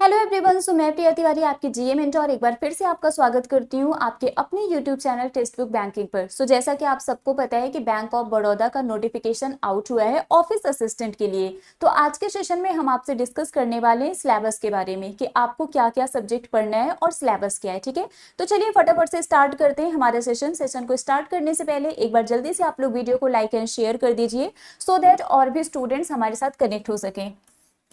Hello everyone, सो मैं प्रिया तिवारी आपकी जीए mentor और एक बार फिर से आपका स्वागत करती हूँ आपके अपने YouTube channel text book banking पर। सो जैसा कि आप सबको पता है कि बैंक ऑफ बड़ौदा का नोटिफिकेशन आउट हुआ है ऑफिस असिस्टेंट के लिए। तो आज के सेशन में हम आपसे डिस्कस करने वाले हैं सिलेबस के बारे में कि आपको क्या क्या सब्जेक्ट पढ़ना है और सिलेबस क्या है। ठीक है, तो चलिए फटाफट से स्टार्ट करते हैं हमारे सेशन को स्टार्ट करने से पहले एक बार जल्दी से आप लोग वीडियो को लाइक एंड शेयर कर दीजिए सो दैट और भी स्टूडेंट्स हमारे साथ कनेक्ट हो सकें।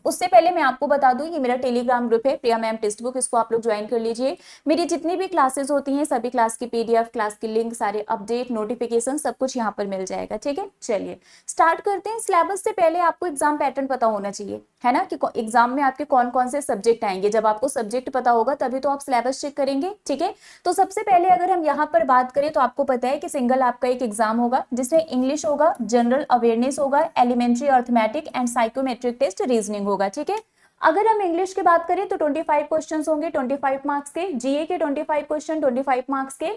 उससे पहले मैं आपको बता दूं, ये मेरा टेलीग्राम ग्रुप है प्रिया मैम टेक्स्ट बुक, इसको आप लोग ज्वाइन कर लीजिए। मेरी जितनी भी क्लासेस होती हैं सभी क्लास की पीडीएफ, क्लास की लिंक, सारे अपडेट, नोटिफिकेशन सब कुछ यहाँ पर मिल जाएगा। ठीक है, चलिए स्टार्ट करते हैं। सिलेबस से पहले आपको एग्जाम पैटर्न पता होना चाहिए, है ना, कि एग्जाम में आपके कौन कौन से सब्जेक्ट आएंगे। जब आपको सब्जेक्ट पता होगा तभी तो आप सिलेबस चेक करेंगे। ठीक है, तो सबसे पहले अगर हम यहाँ पर बात करें तो आपको पता है कि सिंगल आपका एक एग्जाम होगा जिसमें इंग्लिश होगा, जनरल अवेयरनेस होगा, elementary arithmetic and psychometric test, reasoning होगा। ठीक है, अगर हम इंग्लिश की बात करें तो 25 क्वेश्चंस होंगे 25 मार्क्स के, जीए के 25 क्वेश्चन 25 मार्क्स के,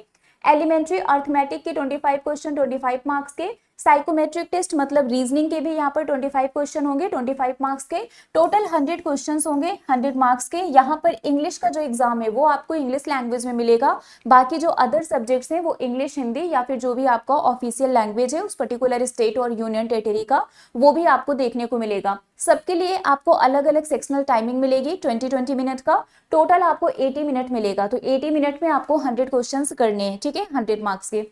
एलिमेंट्री अर्थमेटिक के 25 क्वेश्चन 25 मार्क्स के, साइकोमेट्रिक टेस्ट मतलब रीजनिंग के भी यहाँ पर 25 क्वेश्चन होंगे 25 मार्क्स के। टोटल 100 क्वेश्चंस होंगे 100 मार्क्स के। यहाँ पर इंग्लिश का जो एग्जाम है वो आपको इंग्लिश लैंग्वेज में मिलेगा, बाकी जो अदर सब्जेक्ट्स हैं वो इंग्लिश, हिंदी या फिर जो भी आपका ऑफिशियल लैंग्वेज है उस पर्टिकुलर स्टेट और यूनियन टेरिटरी का, वो भी आपको देखने को मिलेगा। सबके लिए आपको अलग अलग सेक्शनल टाइमिंग मिलेगी 20-20 मिनट का। टोटल आपको 80 मिनट मिलेगा, तो 80 मिनट में आपको 100 क्वेश्चंस करने हैं। ठीक है, 100 मार्क्स के।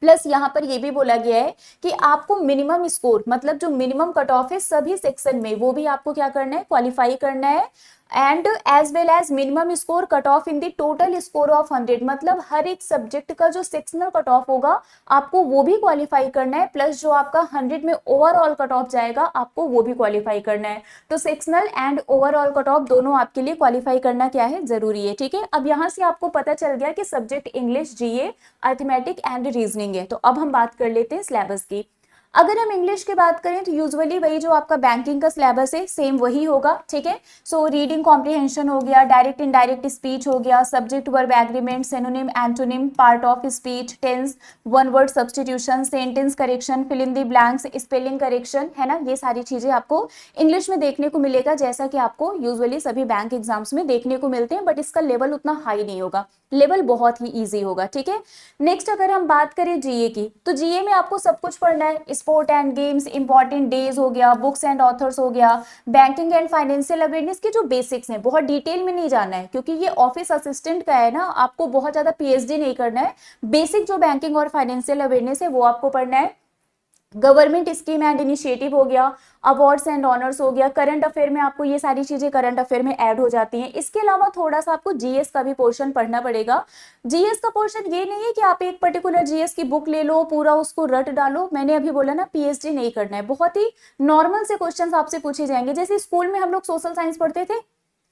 प्लस यहाँ पर यह भी बोला गया है कि आपको मिनिमम स्कोर मतलब जो मिनिमम कट ऑफ है सभी सेक्शन में वो भी आपको क्या करना है, क्वालिफाई करना है। And as well as minimum score cut off in the total score of 100 मतलब हर एक सब्जेक्ट का जो सेक्शनल कट ऑफ होगा आपको वो भी क्वालिफाई करना है। प्लस जो आपका 100 में ओवरऑल कट ऑफ जाएगा आपको वो भी क्वालिफाई करना है। तो sectional and overall cut off दोनों आपके लिए क्वालिफाई करना क्या है, जरूरी है। ठीक है, अब यहाँ से आपको पता चल गया कि subject English, GA, arithmetic and reasoning है। तो अब हम बात कर लेते हैं सिलेबस की। अगर हम इंग्लिश की बात करें तो यूजुअली वही जो आपका बैंकिंग का सिलेबस है सेम वही होगा। ठीक है, सो रीडिंग कॉम्प्रिहेंशन हो गया, डायरेक्ट इनडायरेक्ट स्पीच हो गया, subject verb agreement, synonym antonym, part of speech, tense, one word substitution, sentence correction, fill in the blanks, spelling correction, है ना, ये सारी चीजें आपको इंग्लिश में देखने को मिलेगा जैसा कि आपको यूजुअली सभी बैंक एग्जाम्स में देखने को मिलते हैं। बट इसका लेवल उतना हाई नहीं होगा, लेवल बहुत ही ईजी होगा। ठीक है, नेक्स्ट अगर हम बात करें जीए की तो जीए में आपको सब कुछ पढ़ना है। Sport and games, important days हो गया, बुक्स एंड ऑथर्स हो गया, बैंकिंग एंड फाइनेंशियल अवेयरनेस के जो बेसिक्स हैं, बहुत डिटेल में नहीं जाना है क्योंकि ये ऑफिस असिस्टेंट का है ना, आपको बहुत ज्यादा पीएचडी नहीं करना है। बेसिक जो बैंकिंग और फाइनेंशियल अवेयरनेस है वो आपको पढ़ना है। गवर्नमेंट स्कीम एंड इनिशिएटिव हो गया, अवार्ड्स एंड ऑनर्स हो गया, करंट अफेयर में आपको ये सारी चीजें करंट अफेयर में ऐड हो जाती हैं। इसके अलावा थोड़ा सा आपको जीएस का भी पोर्शन पढ़ना पड़ेगा। जीएस का पोर्शन ये नहीं है कि आप एक पर्टिकुलर जीएस की बुक ले लो, पूरा उसको रट डालो। मैंने अभी बोला ना, पीएचडी नहीं करना है, बहुत ही नॉर्मल से क्वेश्चंस आपसे पूछे जाएंगे। जैसे स्कूल में हम लोग सोशल साइंस पढ़ते थे,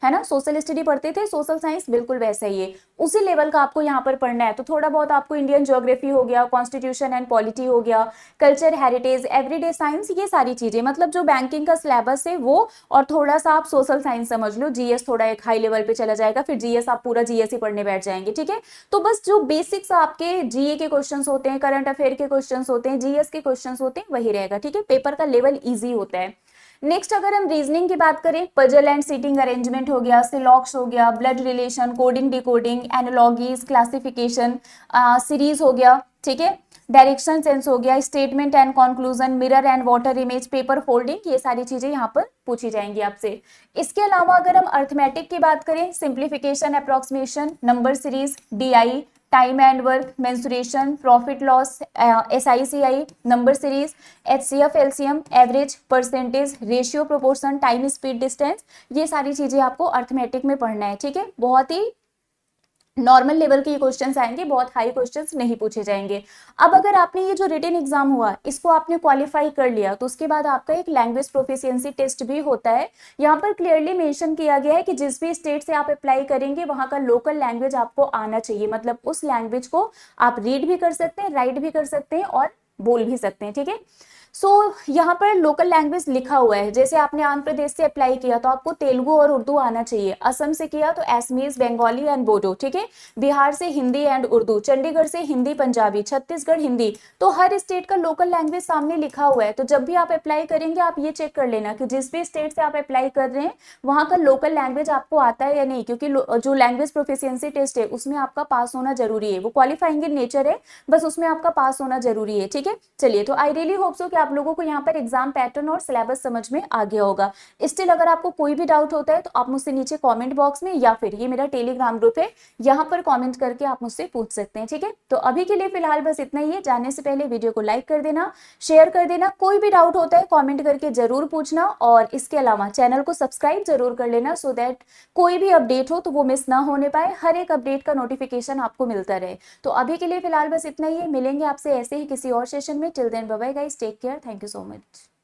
है ना, सोशल स्टडी पढ़ते थे, सोशल साइंस बिल्कुल वैसा ही है, उसी लेवल का आपको यहाँ पर पढ़ना है। तो थोड़ा बहुत आपको इंडियन ज्योग्राफी हो गया, कॉन्स्टिट्यूशन एंड पॉलिटी हो गया, कल्चर, हेरिटेज, एवरीडे साइंस, ये सारी चीजें मतलब जो बैंकिंग का सिलेबस है वो, और थोड़ा सा आप सोशल साइंस समझ लो। जीएस थोड़ा एक हाई लेवल पे चला जाएगा, फिर जीएस आप पूरा जीएस ही पढ़ने बैठ जाएंगे। ठीक है, तो बस जो बेसिक्स आपके जीए के क्वेश्चन होते हैं, करंट अफेयर के क्वेश्चन होते हैं, जीएस के क्वेश्चन होते हैं, वही रहेगा। ठीक है, पेपर का लेवल ईजी होता है। नेक्स्ट अगर हम रीजनिंग की बात करें, पजल एंड सीटिंग अरेंजमेंट हो गया, सिलॉक्स हो गया, blood relation, coding decoding, analogies, classification, series हो गया। ठीक है, डायरेक्शन सेंस हो गया, statement and conclusion, mirror and water image, paper folding, ये सारी चीजें यहाँ पर पूछी जाएंगी आपसे। इसके अलावा अगर हम अर्थमेटिक की बात करें, simplification, approximation, number series, DI, time and work, mensuration, profit loss, SI CI, number series, HCF, LCM, average, percentage, ratio, proportion, time, speed, distance, ये सारी चीजें आपको अर्थमेटिक में पढ़ना है। ठीक है, बहुत ही नॉर्मल लेवल के क्वेश्चंस आएंगे, बहुत हाई क्वेश्चंस नहीं पूछे जाएंगे। अब अगर आपने ये जो रिटन एग्जाम हुआ इसको आपने क्वालिफाई कर लिया तो उसके बाद आपका एक लैंग्वेज प्रोफिशिएंसी टेस्ट भी होता है। यहाँ पर क्लियरली मेंशन किया गया है कि जिस भी स्टेट से आप अप्लाई करेंगे वहां का लोकल लैंग्वेज आपको आना चाहिए, मतलब उस लैंग्वेज को आप रीड भी कर सकते हैं, राइट भी कर सकते हैं और बोल भी सकते हैं। ठीक है, सो यहाँ पर लोकल लैंग्वेज लिखा हुआ है, जैसे आपने आंध्र प्रदेश से अप्लाई किया तो आपको तेलुगु और उर्दू आना चाहिए, असम से किया तो एसमीज, बंगाली एंड बोडो, ठीक है, बिहार से हिंदी एंड उर्दू, चंडीगढ़ से हिंदी पंजाबी, छत्तीसगढ़ हिंदी। तो हर स्टेट का लोकल लैंग्वेज सामने लिखा हुआ है, तो जब भी आप अप्लाई करेंगे आप ये चेक कर लेना कि जिस भी स्टेट से आप अप्लाई कर रहे हैं वहां का लोकल लैंग्वेज आपको आता है या नहीं, क्योंकि जो लैंग्वेज प्रोफिशिएंसी टेस्ट है उसमें आपका पास होना जरूरी है, वो क्वालिफाइंग इन नेचर है, बस उसमें आपका पास होना जरूरी है, ठीक है। चलिए, तो आई रियली होप सो कि आप लोगों को यहाँ पर एग्जाम पैटर्न और सिलेबस समझ में आ गया होगा। स्टिल अगर आपको कोई भी डाउट होता है तो आप मुझसे नीचे कमेंट बॉक्स में या फिर ये मेरा टेलीग्राम ग्रुप है यहाँ पर कमेंट करके आप मुझसे पूछ सकते हैं, ठीक है। तो अभी के लिए फिलहाल बस इतना ही है। जाने से पहले वीडियो को लाइक कर देना, शेयर कर देना, कोई भी डाउट होता है कमेंट करके जरूर पूछना, और इसके अलावा चैनल को सब्सक्राइब जरूर कर लेना सो दैट कोई भी अपडेट हो तो वो मिस ना होने पाए, हर एक अपडेट का नोटिफिकेशन आपको मिलता रहे। तो अभी के लिए फिलहाल बस इतना ही है, मिलेंगे आपसे ऐसे ही किसी और सेशन में। Till then bye bye guys, take care, thank you so much.